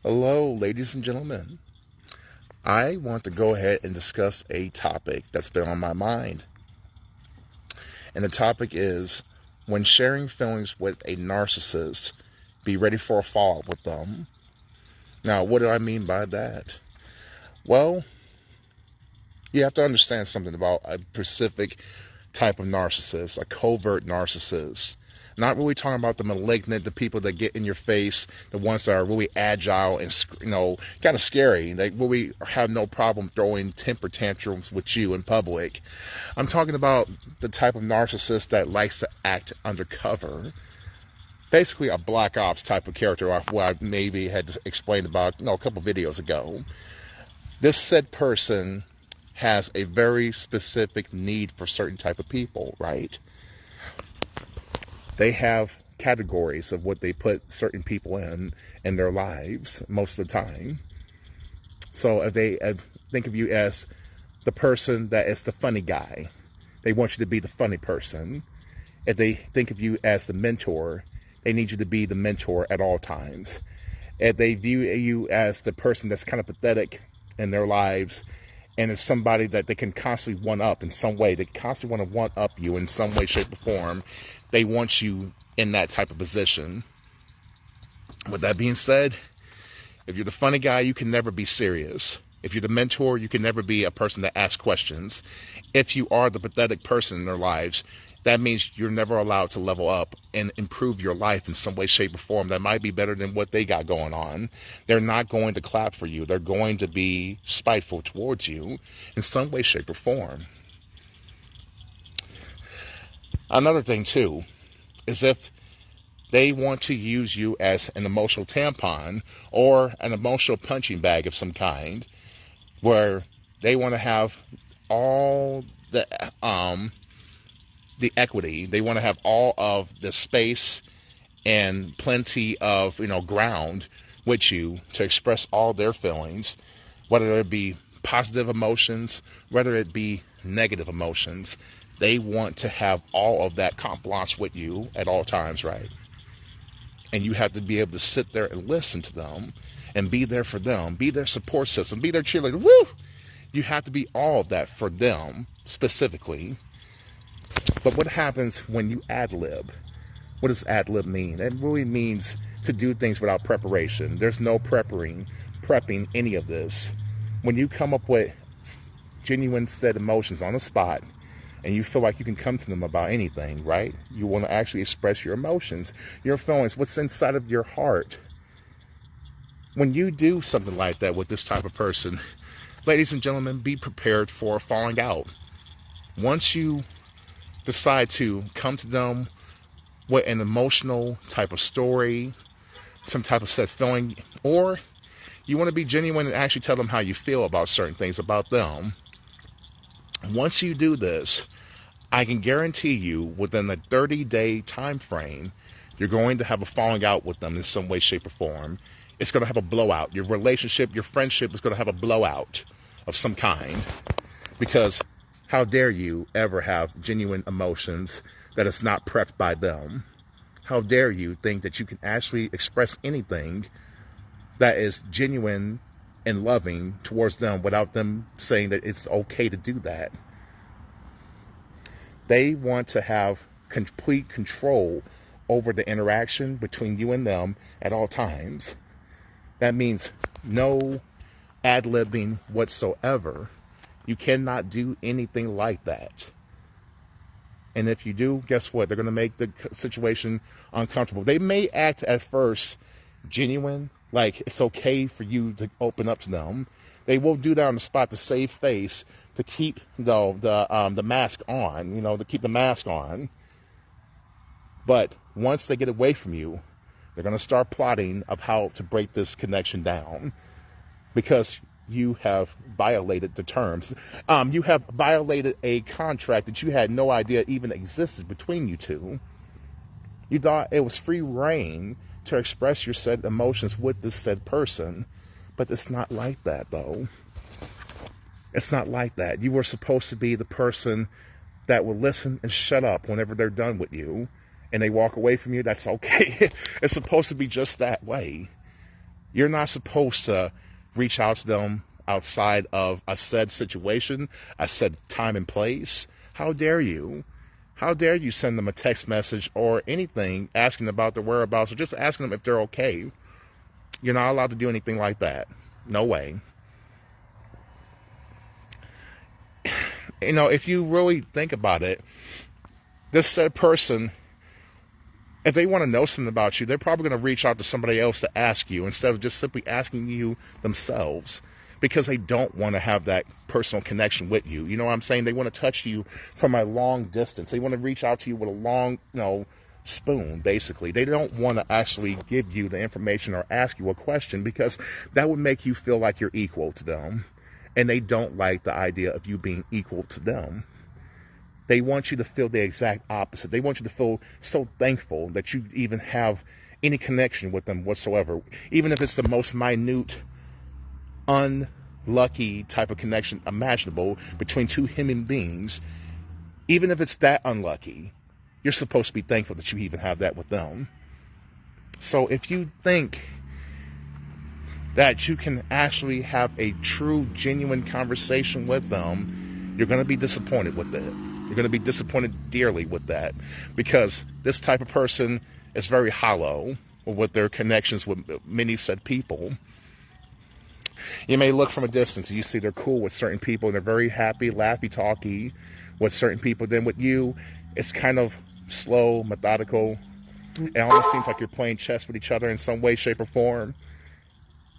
Hello, ladies and gentlemen. I want to go ahead and discuss a topic that's been on my mind. And the topic is, when sharing feelings with a narcissist, be ready for a fallout with them. Now, what do I mean by that? Well, you have to understand something about a specific type of narcissist, a covert narcissist. Not really talking about the malignant, the people that get in your face, the ones that are really agile and, kind of scary. They really have no problem throwing temper tantrums with you in public. I'm talking about the type of narcissist that likes to act undercover. Basically a black ops type of character, what I maybe had explained about, a couple videos ago. This said person has a very specific need for certain type of people, right? They have categories of what they put certain people in their lives most of the time. So if they think of you as the person that is the funny guy, they want you to be the funny person. If they think of you as the mentor, they need you to be the mentor at all times. If they view you as the person that's kind of pathetic in their lives, and it's somebody that they can constantly one-up in some way, they constantly want to one-up you in some way, shape, or form, they want you in that type of position. With that being said, if you're the funny guy, you can never be serious. If you're the mentor, you can never be a person that asks questions. If you are the pathetic person in their lives, that means you're never allowed to level up and improve your life in some way, shape, or form that might be better than what they got going on. They're not going to clap for you. They're going to be spiteful towards you in some way, shape, or form. Another thing, too, is if they want to use you as an emotional tampon or an emotional punching bag of some kind, where they want to have all the equity, they want to have all of the space and plenty of ground with you to express all their feelings, whether it be positive emotions, whether it be negative emotions. They want to have all of that carte blanche with you at all times, right? And you have to be able to sit there and listen to them and be there for them, be their support system, be their cheerleader. Woo! You have to be all of that for them specifically. But what happens when you ad-lib? What does ad-lib mean? It really means to do things without preparation. There's no prepping any of this. When you come up with genuine said emotions on the spot, and you feel like you can come to them about anything, right? You want to actually express your emotions, your feelings, what's inside of your heart. When you do something like that with this type of person, ladies and gentlemen, be prepared for falling out. Once you decide to come to them with an emotional type of story, some type of set feeling, or you want to be genuine and actually tell them how you feel about certain things about them, once you do this, I can guarantee you within a 30-day time frame, you're going to have a falling out with them in some way, shape, or form. It's going to have a blowout. Your relationship, your friendship is going to have a blowout of some kind. Because how dare you ever have genuine emotions that is not prepped by them? How dare you think that you can actually express anything that is genuine and loving towards them without them saying that it's okay to do that? They want to have complete control over the interaction between you and them at all times. That means no ad-libbing whatsoever. You cannot do anything like that. And if you do, guess what? They're going to make the situation uncomfortable. They may act at first genuine, like it's okay for you to open up to them. They will do that on the spot to save face, to keep the mask on, to keep the mask on. But once they get away from you, they're going to start plotting of how to break this connection down, because you have violated the terms. You have violated a contract that you had no idea even existed between you two. You thought it was free reign to express your said emotions with this said person, but it's not like that, though. It's not like that. You were supposed to be the person that will listen and shut up whenever they're done with you, and they walk away from you. That's okay. It's supposed to be just that way. You're not supposed to reach out to them outside of a said situation, a said time and place. How dare you? How dare you send them a text message or anything asking about their whereabouts or just asking them if they're okay? You're not allowed to do anything like that. No way. If you really think about it, this said person, if they want to know something about you, they're probably going to reach out to somebody else to ask you instead of just simply asking you themselves, because they don't want to have that personal connection with you. You know what I'm saying? They want to touch you from a long distance. They want to reach out to you with a long, spoon, basically. They don't want to actually give you the information or ask you a question, because that would make you feel like you're equal to them. And they don't like the idea of you being equal to them. They want you to feel the exact opposite. They want you to feel so thankful that you even have any connection with them whatsoever. Even if it's the most minute, unlucky type of connection imaginable between two human beings, even if it's that unlucky, you're supposed to be thankful that you even have that with them. So if you think that you can actually have a true, genuine conversation with them, you're going to be disappointed with it. You're going to be disappointed dearly with that, because this type of person is very hollow with their connections with many said people. You may look from a distance and you see they're cool with certain people and they're very happy, laughy-talky with certain people. Then with you, it's kind of slow, methodical. It almost seems like you're playing chess with each other in some way, shape, or form.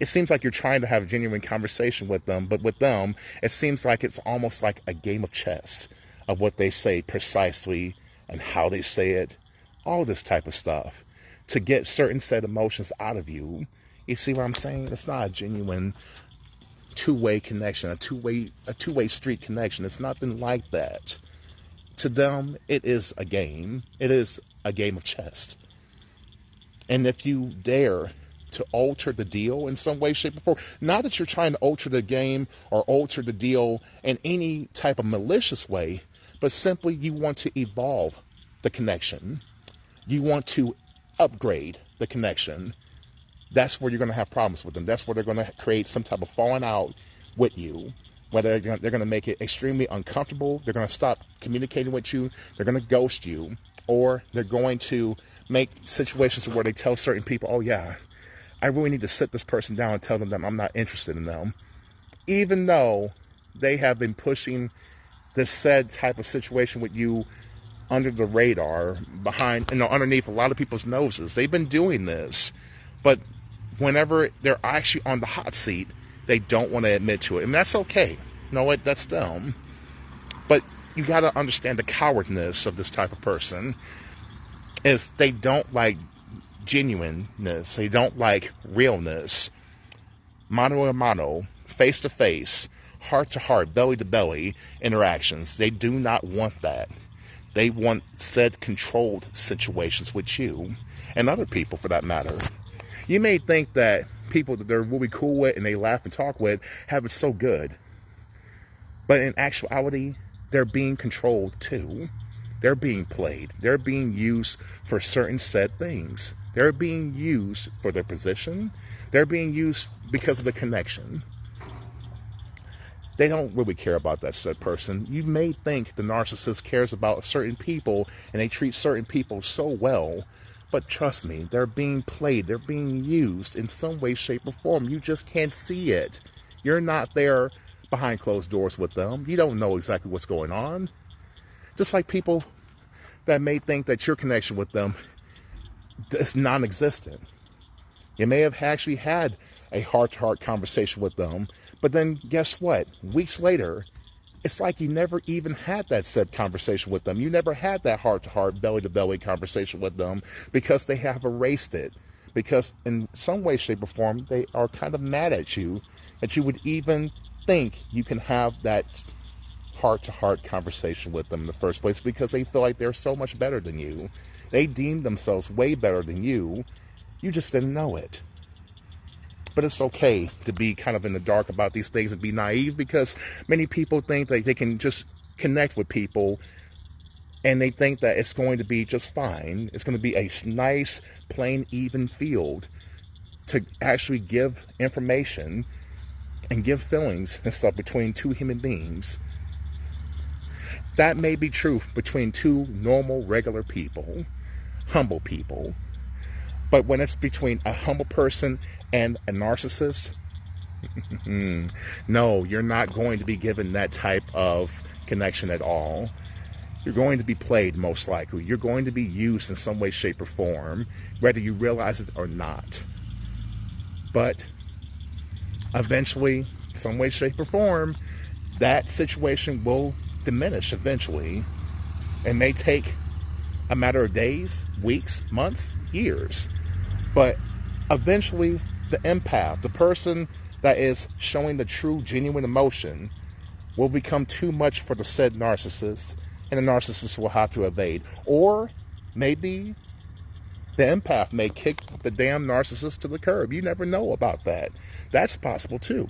It seems like you're trying to have a genuine conversation with them, but with them, it seems like it's almost like a game of chess of what they say precisely and how they say it, all this type of stuff, to get certain set emotions out of you. You see what I'm saying? It's not a genuine two-way connection, a two-way street connection. It's nothing like that. To them, it is a game. It is a game of chess. And if you dare to alter the deal in some way, shape, or form, not that you're trying to alter the game or alter the deal in any type of malicious way, but simply you want to evolve the connection. You want to upgrade the connection. That's where you're going to have problems with them. That's where they're going to create some type of falling out with you. Whether they're going to make it extremely uncomfortable, they're going to stop communicating with you, they're going to ghost you, or they're going to make situations where they tell certain people, oh yeah, I really need to sit this person down and tell them that I'm not interested in them. Even though they have been pushing this said type of situation with you under the radar, underneath a lot of people's noses. They've been doing this. But whenever they're actually on the hot seat, they don't want to admit to it. And that's okay. You know what? That's them. But you got to understand the cowardness of this type of person is they don't like genuineness. They don't like realness. Mano a mano, face to face, heart to heart, belly to belly interactions. They do not want that. They want said controlled situations with you and other people for that matter. You may think that people that they're really cool with and they laugh and talk with have it so good. But in actuality, they're being controlled too. They're being played. They're being used for certain said things. They're being used for their position. They're being used because of the connection. They don't really care about that said person. You may think the narcissist cares about certain people and they treat certain people so well, but trust me, they're being played. They're being used in some way, shape, or form. You just can't see it. You're not there behind closed doors with them. You don't know exactly what's going on. Just like people that may think that your connection with them is non-existent. You may have actually had a heart-to-heart conversation with them, but then guess what? Weeks later, it's like you never even had that said conversation with them. You never had that heart-to-heart, belly-to-belly conversation with them because they have erased it. Because in some way, shape, or form, they are kind of mad at you that you would even think you can have that heart-to-heart conversation with them in the first place, because they feel like they're so much better than you. They deem themselves way better than you. You just didn't know it. But it's okay to be kind of in the dark about these things and be naive, because many people think that they can just connect with people and they think that it's going to be just fine. It's going to be a nice, plain, even field. to actually give information and give feelings and stuff between two human beings. That may be true between two normal, regular people, humble people. But when it's between a humble person and a narcissist, no, you're not going to be given that type of connection at all. You're going to be played, most likely. You're going to be used in some way, shape, or form, whether you realize it or not. But eventually, some way, shape, or form, that situation will diminish eventually. It may take a matter of days, weeks, months, years. But eventually, the empath, the person that is showing the true, genuine emotion, will become too much for the said narcissist, and the narcissist will have to evade. Or maybe the empath may kick the damn narcissist to the curb. You never know about that. That's possible too.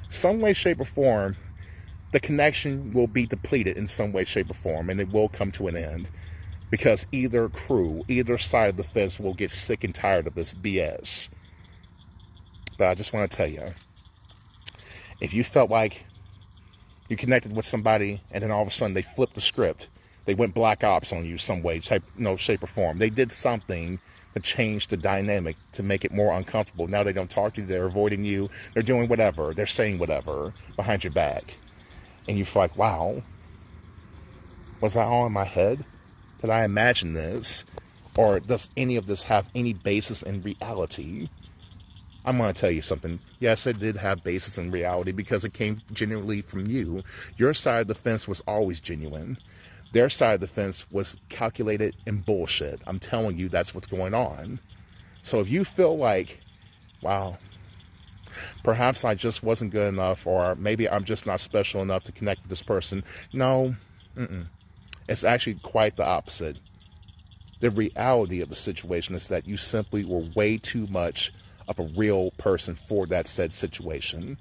Some way, shape, or form, the connection will be depleted in some way, shape, or form, and it will come to an end. Because either crew, either side of the fence will get sick and tired of this BS. But I just want to tell you, if you felt like you connected with somebody and then all of a sudden they flipped the script, they went black ops on you some way, shape or form. They did something to change the dynamic to make it more uncomfortable. Now they don't talk to you, they're avoiding you, they're doing whatever, they're saying whatever behind your back. And you feel like, wow, was I all in my head? Did I imagine this? Or does any of this have any basis in reality? I'm going to tell you something. Yes, it did have basis in reality because it came genuinely from you. Your side of the fence was always genuine. Their side of the fence was calculated and bullshit. I'm telling you, that's what's going on. So if you feel like, wow, perhaps I just wasn't good enough, or maybe I'm just not special enough to connect with this person. No, it's actually quite the opposite. The reality of the situation is that you simply were way too much of a real person for that said situation.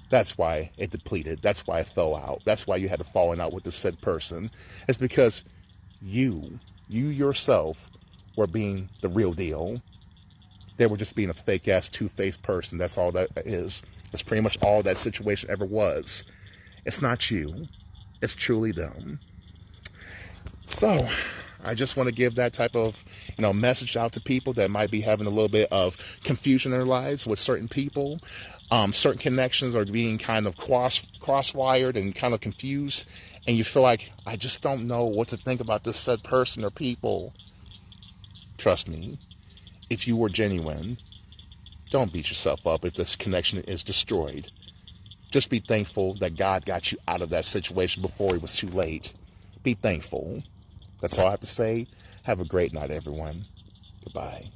That's why it depleted. That's why it fell out. That's why you had a falling out with the said person. It's because you yourself were being the real deal. They were just being a fake-ass, two-faced person. That's all that is. That's pretty much all that situation ever was. It's not you. It's truly them. So, I just want to give that type of, message out to people that might be having a little bit of confusion in their lives with certain people. Certain connections are being kind of cross-wired and kind of confused. And you feel like, I just don't know what to think about this said person or people. Trust me, if you were genuine, don't beat yourself up if this connection is destroyed. Just be thankful that God got you out of that situation before it was too late. Be thankful. That's all I have to say. Have a great night, everyone. Goodbye.